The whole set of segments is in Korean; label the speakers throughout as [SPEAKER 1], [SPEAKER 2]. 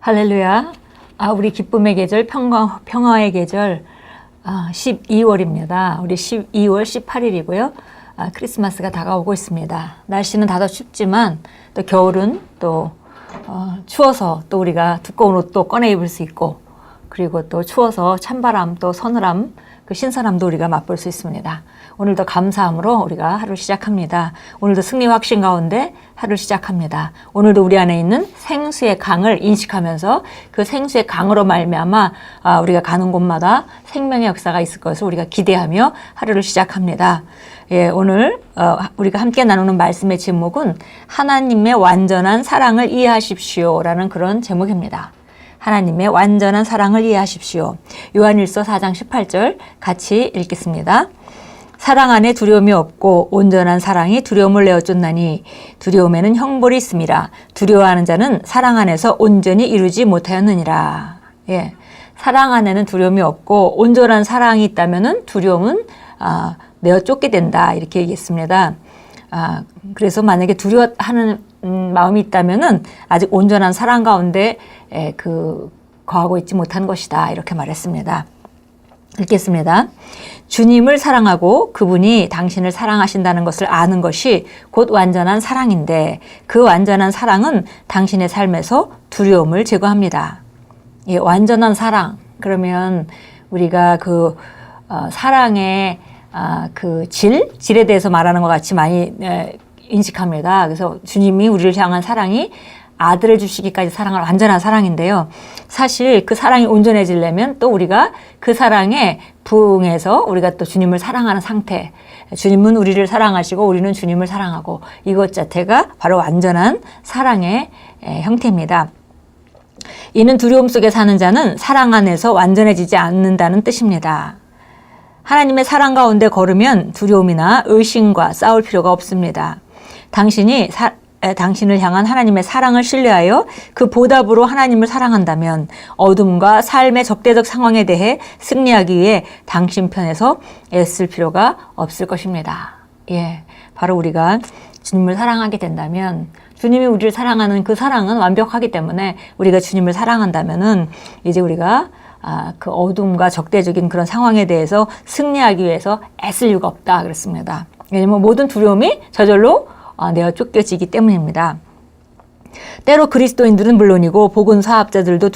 [SPEAKER 1] 할렐루야. 우리 기쁨의 계절, 평화의 계절 12월입니다. 우리 12월 18일이고요. 크리스마스가 다가오고 있습니다. 날씨는 다소 춥지만 또 겨울은 또 추워서 또 우리가 두꺼운 옷도 꺼내 입을 수 있고, 그리고 또 추워서 찬바람 또 서늘함, 그 신선함도 우리가 맛볼 수 있습니다. 오늘도 감사함으로 우리가 하루를 시작합니다. 오늘도 승리 확신 가운데 하루를 시작합니다. 오늘도 우리 안에 있는 생수의 강을 인식하면서 그 생수의 강으로 말미암아 우리가 가는 곳마다 생명의 역사가 있을 것을 우리가 기대하며 하루를 시작합니다. 예, 오늘 우리가 함께 나누는 말씀의 제목은 하나님의 완전한 사랑을 이해하십시오라는 그런 제목입니다. 하나님의 완전한 사랑을 이해하십시오. 요한일서 4장 18절 같이 읽겠습니다. 사랑 안에 두려움이 없고 온전한 사랑이 두려움을 내어쫓나니 두려움에는 형벌이 있음이라. 두려워하는 자는 사랑 안에서 온전히 이루지 못하였느니라. 예, 사랑 안에는 두려움이 없고 온전한 사랑이 있다면은 두려움은 내어쫓게 된다, 이렇게 얘기했습니다. 그래서 만약에 두려워하는 마음이 있다면은 아직 온전한 사랑 가운데 거하고 있지 못한 것이다, 이렇게 말했습니다. 읽겠습니다. 주님을 사랑하고 그분이 당신을 사랑하신다는 것을 아는 것이 곧 완전한 사랑인데, 그 완전한 사랑은 당신의 삶에서 두려움을 제거합니다. 예, 완전한 사랑. 그러면 우리가 사랑의 질에 대해서 말하는 것 같이 많이 인식합니다. 그래서 주님이 우리를 향한 사랑이 아들을 주시기까지 사랑할 완전한 사랑인데요. 사실 그 사랑이 온전해지려면 또 우리가 그 사랑에 부응해서 우리가 또 주님을 사랑하는 상태, 주님은 우리를 사랑하시고 우리는 주님을 사랑하고, 이것 자체가 바로 완전한 사랑의 형태입니다. 이는 두려움 속에 사는 자는 사랑 안에서 완전해지지 않는다는 뜻입니다. 하나님의 사랑 가운데 걸으면 두려움이나 의심과 싸울 필요가 없습니다. 당신을 향한 하나님의 사랑을 신뢰하여 그 보답으로 하나님을 사랑한다면 어둠과 삶의 적대적 상황에 대해 승리하기 위해 당신 편에서 애쓸 필요가 없을 것입니다. 예, 바로 우리가 주님을 사랑하게 된다면, 주님이 우리를 사랑하는 그 사랑은 완벽하기 때문에 우리가 주님을 사랑한다면은 이제 우리가 그 어둠과 적대적인 그런 상황에 대해서 승리하기 위해서 애쓸 이유가 없다, 그랬습니다. 왜냐하면 모든 두려움이 저절로 내어 쫓겨지기 때문입니다. 때로 그리스도인들은 물론이고 복음 사역자들도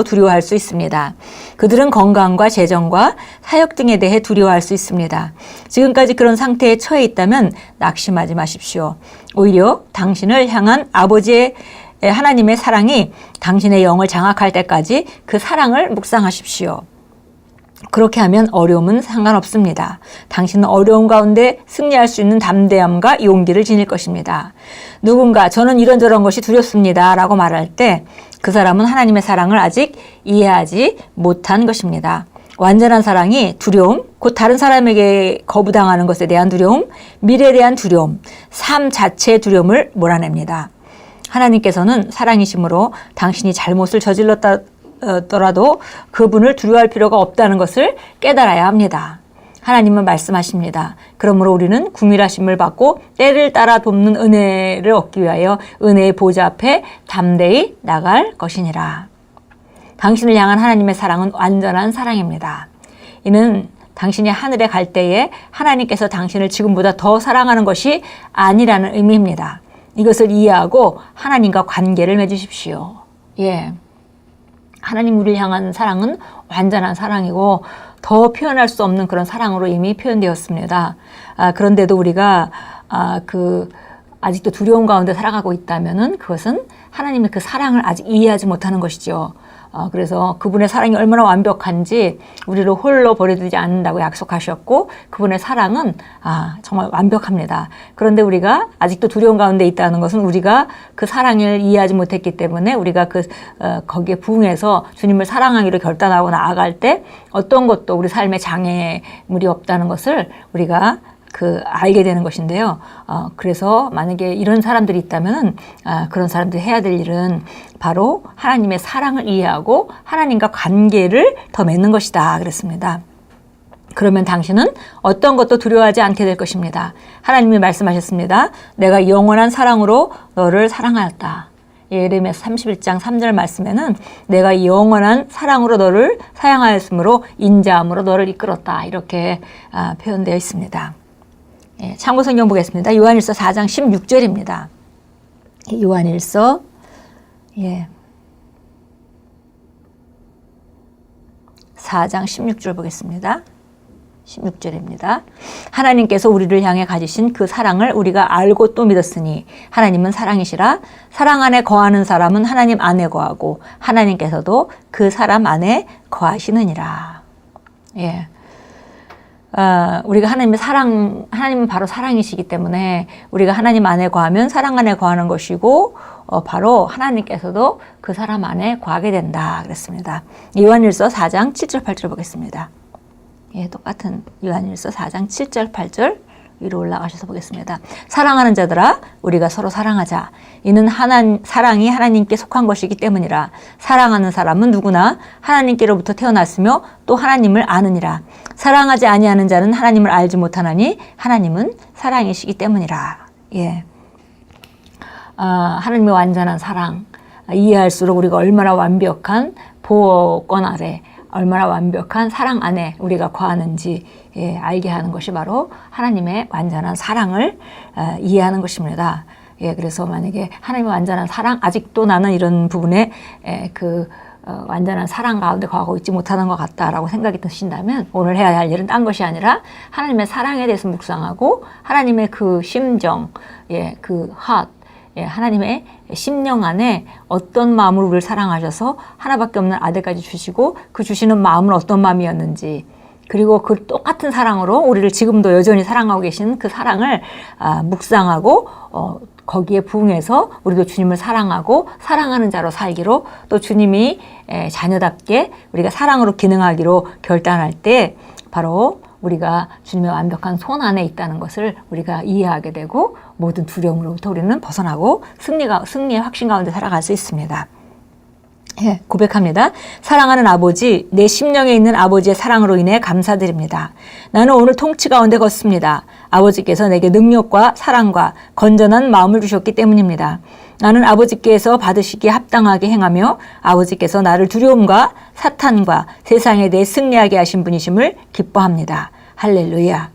[SPEAKER 1] 두려워할 수 있습니다. 그들은 건강과 재정과 사역 등에 대해 두려워할 수 있습니다. 지금까지 그런 상태에 처해 있다면 낙심하지 마십시오. 오히려 당신을 향한 아버지의 하나님의 사랑이 당신의 영을 장악할 때까지 그 사랑을 묵상하십시오. 그렇게 하면 어려움은 상관없습니다. 당신은 어려움 가운데 승리할 수 있는 담대함과 용기를 지닐 것입니다. 누군가 저는 이런저런 것이 두렵습니다 라고 말할 때 그 사람은 하나님의 사랑을 아직 이해하지 못한 것입니다. 완전한 사랑이 두려움, 곧 다른 사람에게 거부당하는 것에 대한 두려움, 미래에 대한 두려움, 삶 자체의 두려움을 몰아냅니다. 하나님께서는 사랑이심으로 당신이 잘못을 저질렀더라도 그분을 두려워할 필요가 없다는 것을 깨달아야 합니다. 하나님은 말씀하십니다. 그러므로 우리는 긍휼하심을 받고 때를 따라 돕는 은혜를 얻기 위하여 은혜의 보좌 앞에 담대히 나갈 것이니라. 당신을 향한 하나님의 사랑은 완전한 사랑입니다. 이는 당신이 하늘에 갈 때에 하나님께서 당신을 지금보다 더 사랑하는 것이 아니라는 의미입니다. 이것을 이해하고 하나님과 관계를 맺으십시오. 예, 하나님 우리를 향한 사랑은 완전한 사랑이고 더 표현할 수 없는 그런 사랑으로 이미 표현되었습니다. 그런데도 우리가 아직도 두려움 가운데 살아가고 있다면은 그것은 하나님의 그 사랑을 아직 이해하지 못하는 것이죠. 그래서 그분의 사랑이 얼마나 완벽한지 우리를 홀로 버려두지 않는다고 약속하셨고, 그분의 사랑은 정말 완벽합니다. 그런데 우리가 아직도 두려움 가운데 있다는 것은 우리가 그 사랑을 이해하지 못했기 때문에 우리가 거기에 부응해서 주님을 사랑하기로 결단하고 나아갈 때 어떤 것도 우리 삶에 장애물이 없다는 것을 우리가 알게 되는 것인데요. 그래서 만약에 이런 사람들이 있다면은 그런 사람들이 해야 될 일은 바로 하나님의 사랑을 이해하고 하나님과 관계를 더 맺는 것이다, 그랬습니다. 그러면 당신은 어떤 것도 두려워하지 않게 될 것입니다. 하나님이 말씀하셨습니다. 내가 영원한 사랑으로 너를 사랑하였다. 예레미야서 31장 3절 말씀에는 내가 영원한 사랑으로 너를 사랑하였으므로 인자함으로 너를 이끌었다. 이렇게 표현되어 있습니다. 예, 참고 성경 보겠습니다. 요한일서 4장 16절입니다. 요한일서 4장 16절 보겠습니다. 16절입니다. 하나님께서 우리를 향해 가지신 그 사랑을 우리가 알고 또 믿었으니 하나님은 사랑이시라. 사랑 안에 거하는 사람은 하나님 안에 거하고 하나님께서도 그 사람 안에 거하시느니라. 예. 우리가 하나님은 바로 사랑이시기 때문에 우리가 하나님 안에 거하면 사랑 안에 거하는 것이고 바로 하나님께서도 그 사람 안에 거하게 된다 그랬습니다. 요한일서 4장 7절 8절 보겠습니다. 예, 똑같은 요한일서 4장 7절 8절 위로 올라가셔서 보겠습니다. 사랑하는 자들아 우리가 서로 사랑하자. 이는 사랑이 하나님께 속한 것이기 때문이라. 사랑하는 사람은 누구나 하나님께로부터 태어났으며 또 하나님을 아느니라. 사랑하지 아니하는 자는 하나님을 알지 못하나니 하나님은 사랑이시기 때문이라. 예. 하나님의 완전한 사랑 이해할수록 우리가 얼마나 완벽한 보호권 아래 얼마나 완벽한 사랑 안에 우리가 거하는지 알게 하는 것이 바로 하나님의 완전한 사랑을 이해하는 것입니다. 예, 그래서 만약에 하나님의 완전한 사랑 아직도 나는 이런 부분에 완전한 사랑 가운데 거하고 있지 못하는 것 같다라고 생각이 드신다면 오늘 해야 할 일은 딴 것이 아니라 하나님의 사랑에 대해서 묵상하고 하나님의 그 심정, 그 heart, 하나님의 심령 안에 어떤 마음으로 우리를 사랑하셔서 하나밖에 없는 아들까지 주시고 그 주시는 마음은 어떤 마음이었는지 그리고 그 똑같은 사랑으로 우리를 지금도 여전히 사랑하고 계신 그 사랑을 묵상하고 거기에 부응해서 우리도 주님을 사랑하고 사랑하는 자로 살기로 또 주님이 자녀답게 우리가 사랑으로 기능하기로 결단할 때 바로 우리가 주님의 완벽한 손 안에 있다는 것을 우리가 이해하게 되고 모든 두려움으로부터 우리는 벗어나고 승리의 확신 가운데 살아갈 수 있습니다. 예, 고백합니다. 사랑하는 아버지, 내 심령에 있는 아버지의 사랑으로 인해 감사드립니다. 나는 오늘 통치 가운데 걷습니다. 아버지께서 내게 능력과 사랑과 건전한 마음을 주셨기 때문입니다. 나는 아버지께서 받으시기에 합당하게 행하며 아버지께서 나를 두려움과 사탄과 세상에 대해 승리하게 하신 분이심을 기뻐합니다. 할렐루야.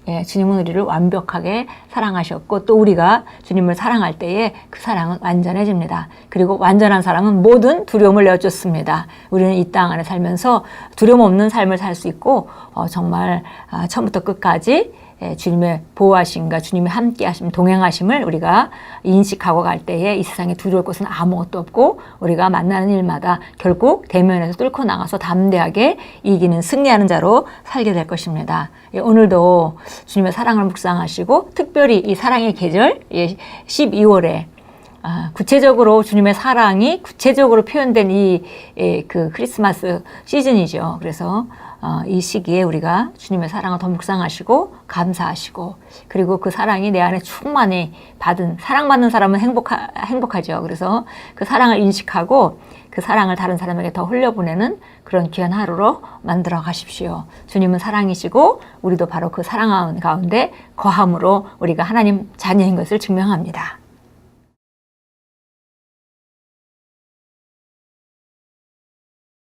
[SPEAKER 1] 예, 주님은 우리를 완벽하게 사랑하셨고 또 우리가 주님을 사랑할 때에 그 사랑은 완전해집니다. 그리고 완전한 사랑은 모든 두려움을 내어쫓습니다. 우리는 이 땅 안에 살면서 두려움 없는 삶을 살 수 있고 정말 처음부터 끝까지 주님의 보호하심과 주님의 함께하심, 동행하심을 우리가 인식하고 갈 때에 이 세상에 두려울 것은 아무것도 없고 우리가 만나는 일마다 결국 대면에서 뚫고 나가서 담대하게 이기는 승리하는 자로 살게 될 것입니다. 오늘도 주님의 사랑을 묵상하시고 특별히 이 사랑의 계절 12월에 구체적으로 주님의 사랑이 구체적으로 표현된 그 크리스마스 시즌이죠. 그래서 이 시기에 우리가 주님의 사랑을 더 묵상하시고 감사하시고 그리고 그 사랑이 내 안에 충만히 사랑받는 사람은 행복하죠. 그래서 그 사랑을 인식하고 그 사랑을 다른 사람에게 더 흘려보내는 그런 귀한 하루로 만들어 가십시오. 주님은 사랑이시고 우리도 바로 그 사랑 가운데 거함으로 우리가 하나님 자녀인 것을 증명합니다.